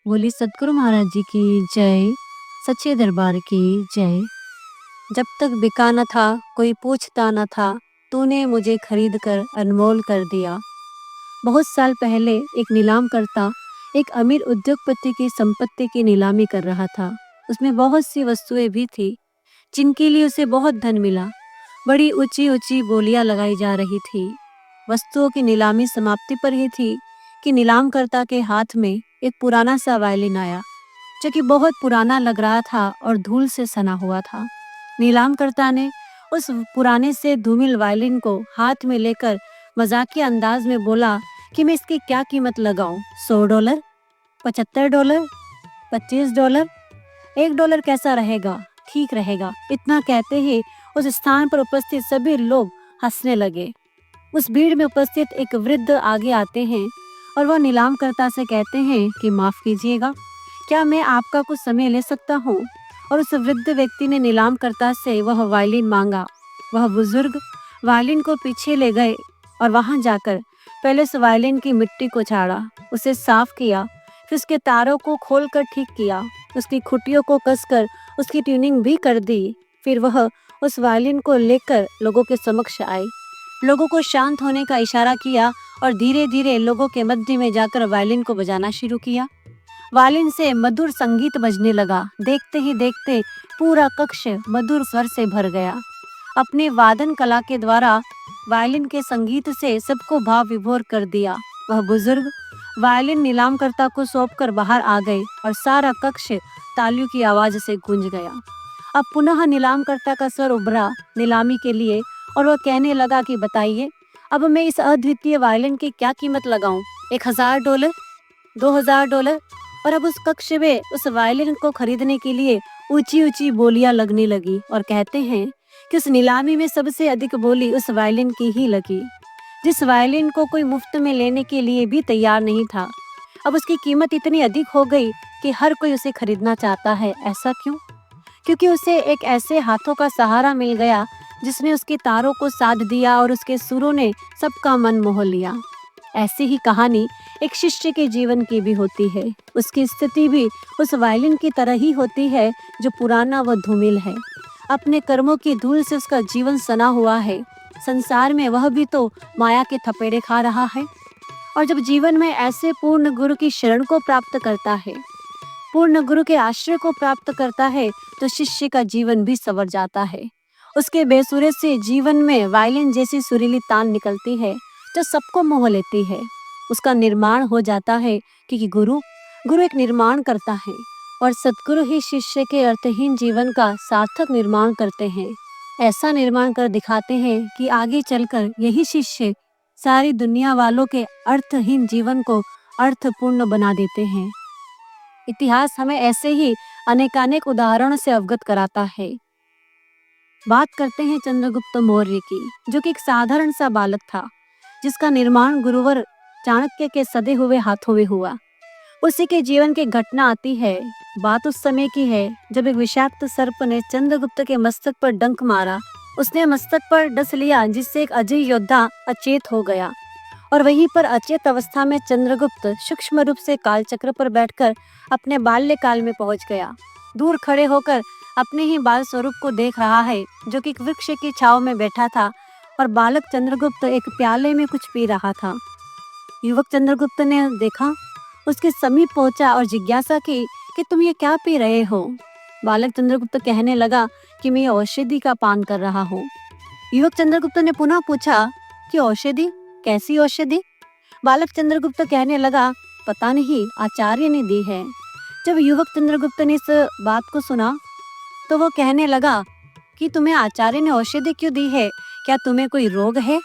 बोली सतगुरु महाराज जी की जय। सच्चे दरबार की जय। जब तक बिका न था कोई पूछता न था, तूने मुझे खरीद कर अनमोल कर दिया। बहुत साल पहले एक नीलाम करता एक अमीर उद्योगपति की संपत्ति की नीलामी कर रहा था। उसमें बहुत सी वस्तुएं भी थी जिनके लिए उसे बहुत धन मिला। बड़ी ऊंची ऊंची बोलियां लगाई जा रही थी। वस्तुओं की नीलामी समाप्ति पर ही थी कि नीलामकर्ता के हाथ में एक पुराना सा वायलिन आया, जो कि बहुत पुराना लग रहा था और धूल से सना हुआ था। नीलामकर्ता ने उस पुराने से धूमिल वायलिन को हाथ में लेकर मजाकिया अंदाज में बोला कि मैं इसकी क्या कीमत लगाऊं? $100, $75, $25, $1 कैसा रहेगा? ठीक रहेगा। इतना कहते ही उस स्थान पर उपस्थित सभी लोग हंसने लगे। उस भीड़ में उपस्थित एक वृद्ध आगे आते हैं और वह नीलामकर्ता से कहते हैं कि माफ कीजिएगा, क्या मैं आपका कुछ समय ले सकता हूँ? और उस वृद्ध व्यक्ति ने नीलामकर्ता से वह वायलिन मांगा। वह बुजुर्ग वायलिन को पीछे ले गए और वहां जाकर पहले उस वायलिन की मिट्टी को झाड़ा, उसे साफ किया, फिर उसके तारों को खोलकर ठीक किया, उसकी खुटियों को कसकर उसकी ट्यूनिंग भी कर दी। फिर वह उस वायलिन को लेकर लोगों के समक्ष आए, लोगों को शांत होने का इशारा किया और धीरे धीरे लोगों के मध्य में जाकर वायलिन को बजाना शुरू किया। वायलिन से मधुर संगीत बजने लगा। देखते ही देखते पूरा कक्ष मधुर स्वर से भर गया। अपने वादन कला के द्वारा वायलिन के संगीत से सबको भाव विभोर कर दिया। वह बुजुर्ग वायलिन नीलामकर्ता को सौंपकर बाहर आ गए और सारा कक्ष तालियों की आवाज से गूंज गया। अब पुनः नीलामकर्ता का स्वर उभरा नीलामी के लिए और वह कहने लगा कि बताइए, अब मैं इस अद्वितीय वायलिन की क्या कीमत लगाऊं? $1000, $2000? और अब उस कक्ष में उस वायलिन को खरीदने के लिए ऊंची ऊंची बोलियां लगने लगी और कहते हैं कि उस नीलामी में सबसे अधिक बोली उस वायलिन की ही लगी, जिस वायलिन को कोई मुफ्त में लेने के लिए भी तैयार नहीं था। अब उसकी कीमत इतनी अधिक हो गई कि हर कोई उसे खरीदना चाहता है। ऐसा क्यों? क्योंकि उसे एक ऐसे हाथों का सहारा मिल गया जिसने उसके तारों को साध दिया और उसके सुरों ने सबका मन मोह लिया। ऐसी ही कहानी एक शिष्य के जीवन की भी होती है। उसकी स्थिति भी उस वायलिन की तरह ही होती है जो पुराना व धूमिल है। अपने कर्मों की धूल से उसका जीवन सना हुआ है। संसार में वह भी तो माया के थपेड़े खा रहा है। और जब जीवन में ऐसे पूर्ण गुरु की शरण को प्राप्त करता है, पूर्ण गुरु के आश्रय को प्राप्त करता है, तो शिष्य का जीवन भी संवर जाता है। उसके बेसुरे से जीवन में वायलिन जैसी सुरीली तान निकलती है जो सबको मोह लेती है। उसका निर्माण हो जाता है क्योंकि गुरु एक निर्माण करता है और सद्गुरु ही शिष्य के अर्थहीन जीवन का सार्थक निर्माण करते हैं। ऐसा निर्माण कर दिखाते हैं कि आगे चलकर यही शिष्य सारी दुनिया वालों के अर्थहीन जीवन को अर्थपूर्ण बना देते हैं। इतिहास हमें ऐसे ही अनेकानेक उदाहरणों से अवगत कराता है। बात करते हैं चंद्रगुप्त मौर्य की, जो कि एक साधारण सा बालक था जिसका निर्माण गुरुवर चाणक्य के सदे हुए हाथों में हुआ। उसी के जीवन की घटना आती है। बात उस समय की है जब एक विषाक्त सर्प ने चंद्रगुप्त के मस्तक पर डंक मारा। उसने मस्तक पर डस लिया जिससे एक अजय योद्धा अचेत हो गया और वहीं पर अचेत अवस्था में चंद्रगुप्त सूक्ष्म रूप से कालचक्र पर बैठकर अपने बाल्यकाल में पहुंच गया। दूर खड़े होकर अपने ही बाल स्वरूप को देख रहा है जो कि एक वृक्ष की छांव में बैठा था और बालक चंद्रगुप्त एक प्याले में कुछ पी रहा था। युवक चंद्रगुप्त ने देखा, उसके समीप पहुंचा और जिज्ञासा की कि तुम ये क्या पी रहे हो? बालक चंद्रगुप्त कहने लगा कि मैं औषधि का पान कर रहा हूँ। युवक चंद्रगुप्त ने पुनः पूछा कि औषधि? कैसी औषधि? बालक चंद्रगुप्त कहने लगा, पता नहीं, आचार्य ने दी है। जब युवक चंद्रगुप्त ने इस बात को सुना तो वो कहने लगा कि तुम्हें आचार्य ने औषधि क्यों दी है? क्या तुम्हें कोई रोग है?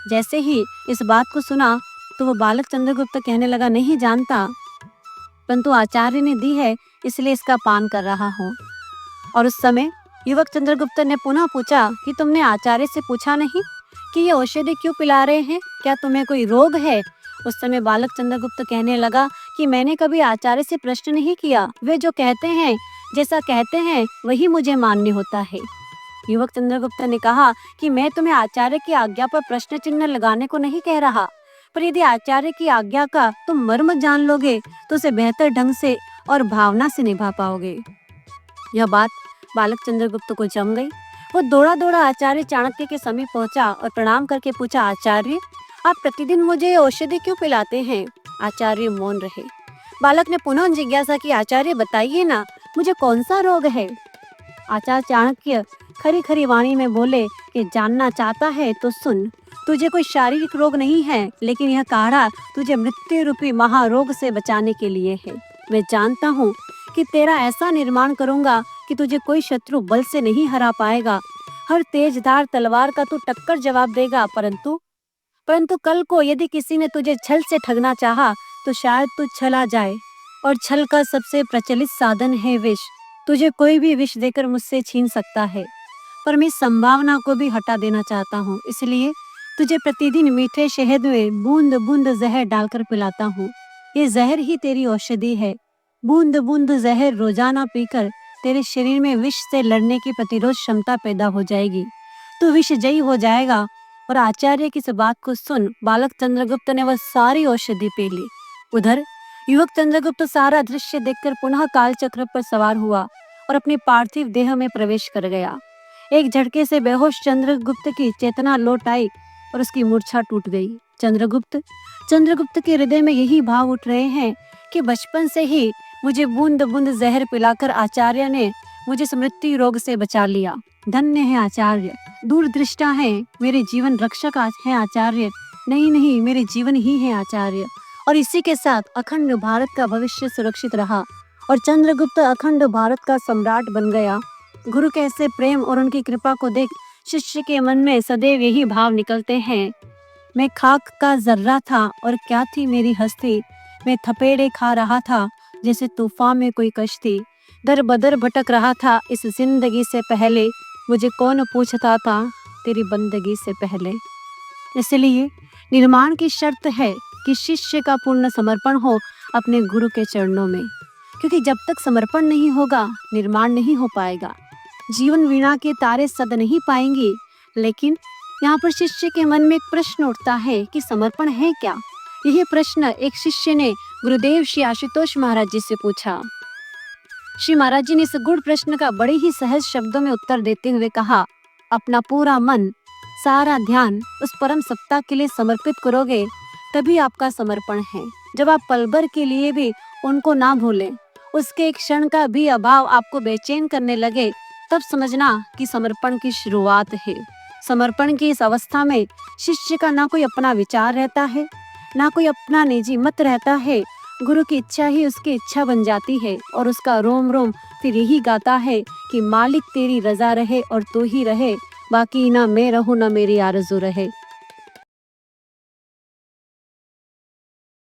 जैसे ही इस बात को सुना तो वो बालक चंद्रगुप्त कहने लगा, नहीं जानता, परंतु आचार्य ने दी है इसलिए इसका पान कर रहा हूँ। और उस समय युवक चंद्रगुप्त ने पुनः पूछा कि तुमने आचार्य से पूछा नहीं कि ये औषधि क्यों पिला रहे हैं? क्या तुम्हें कोई रोग है? उस समय बालक चंद्रगुप्त कहने लगा कि मैंने कभी आचार्य से प्रश्न नहीं किया। वे जो कहते हैं, जैसा कहते हैं वही मुझे मान्य होता है। युवक चंद्रगुप्त ने कहा कि मैं तुम्हें आचार्य की आज्ञा पर प्रश्न चिन्ह लगाने को नहीं कह रहा, पर यदि आचार्य की आज्ञा का तुम मर्म जान लोगे तो उसे बेहतर ढंग से और भावना से निभा पाओगे। यह बात बालक चंद्रगुप्त को जम गई। वो दौड़ा दौड़ा आचार्य चाणक्य के समीप पहुंचा और प्रणाम करके पूछा, आचार्य, आप प्रतिदिन मुझे औषधि क्यों पिलाते हैं? आचार्य मौन रहे। बालक ने पुनः जिज्ञासा की, आचार्य बताइए ना, मुझे कौन सा रोग है? आचार्य चाणक्य खरी खरी वाणी में बोले कि जानना चाहता है तो सुन, तुझे कोई शारीरिक रोग नहीं है, लेकिन यह काढ़ा तुझे मृत्यु रूपी महारोग से बचाने के लिए है। मैं जानता हूँ कि तेरा ऐसा निर्माण करूंगा कि तुझे कोई शत्रु बल से नहीं हरा पाएगा। हर तेजधार तलवार का तू टक्कर जवाब देगा, परंतु कल को यदि किसी ने तुझे छल से ठगना चाहा तो शायद तू छला जाए, और छल का सबसे प्रचलित साधन है विष। तुझे कोई भी विष देकर मुझसे छीन सकता है, पर मैं इस संभावना को भी हटा देना चाहता हूँ, इसलिए तुझे प्रतिदिन मीठे शहद में बूंद बूंद जहर डालकर पिलाता हूँ। ये जहर ही तेरी औषधि है। बूंद बूंद जहर रोजाना पीकर तेरे शरीर में विष से लड़ने की प्रतिरोध क्षमता पैदा हो जाएगी, तू विषजयी हो जाएगा। और आचार्य की इस बात को सुन बालक चंद्रगुप्त ने वह सारी औषधि पी ली। उधर युवक चंद्रगुप्त सारा दृश्य देखकर पुनः कालचक्र पर सवार हुआ और अपने पार्थिव देह में प्रवेश कर गया। एक झटके से बेहोश चंद्रगुप्त की चेतना लौट आई और उसकी मूर्छा टूट गई। चंद्रगुप्त के हृदय में यही भाव उठ रहे हैं कि बचपन से ही मुझे बूंद बूंद जहर पिलाकर आचार्य ने मुझे इस मृत्यु रोग से बचा लिया। धन्य है आचार्य, दूरदृष्टा है, मेरे जीवन रक्षक है आचार्य। नहीं, मेरे जीवन ही है आचार्य। और इसी के साथ अखंड भारत का भविष्य सुरक्षित रहा और चंद्रगुप्त अखंड भारत का सम्राट बन गया। गुरु के ऐसे प्रेम और उनकी कृपा को देख शिष्य के मन में सदैव यही भाव निकलते हैं, मैं खाक का जर्रा था और क्या थी मेरी हस्ती। मैं थपेड़े खा रहा था जैसे तूफान में कोई कश्ती। दर बदर भटक रहा था इस जिंदगी से पहले, मुझे कौन पूछता था तेरी बंदगी से पहले। इसलिए निर्माण की शर्त है कि शिष्य का पूर्ण समर्पण हो अपने गुरु के चरणों में, क्योंकि जब तक समर्पण नहीं होगा निर्माण नहीं हो पाएगा। जीवन वीणा के तारे सद नहीं पाएंगे। लेकिन यहाँ पर शिष्य के मन में एक प्रश्न उठता है कि समर्पण है क्या? यही प्रश्न एक शिष्य ने गुरुदेव श्री आशुतोष महाराज जी से पूछा। श्री महाराज जी ने इस गूढ़ प्रश्न का बड़े ही सहज शब्दों में उत्तर देते हुए कहा, अपना पूरा मन, सारा ध्यान उस परम सत्ता के लिए समर्पित करोगे तभी आपका समर्पण है। जब आप पल भर के लिए भी उनको ना भूलें, उसके एक क्षण का भी अभाव आपको बेचैन करने लगे, तब समझना कि समर्पण की शुरुआत है। समर्पण की इस अवस्था में शिष्य का ना कोई अपना विचार रहता है, ना कोई अपना निजी मत रहता है। गुरु की इच्छा ही उसकी इच्छा बन जाती है और उसका रोम रोम फिर यही गाता है कि मालिक तेरी रजा रहे और तू ही रहे, बाकी ना मैं रहूं ना मेरी आरज़ू रहे।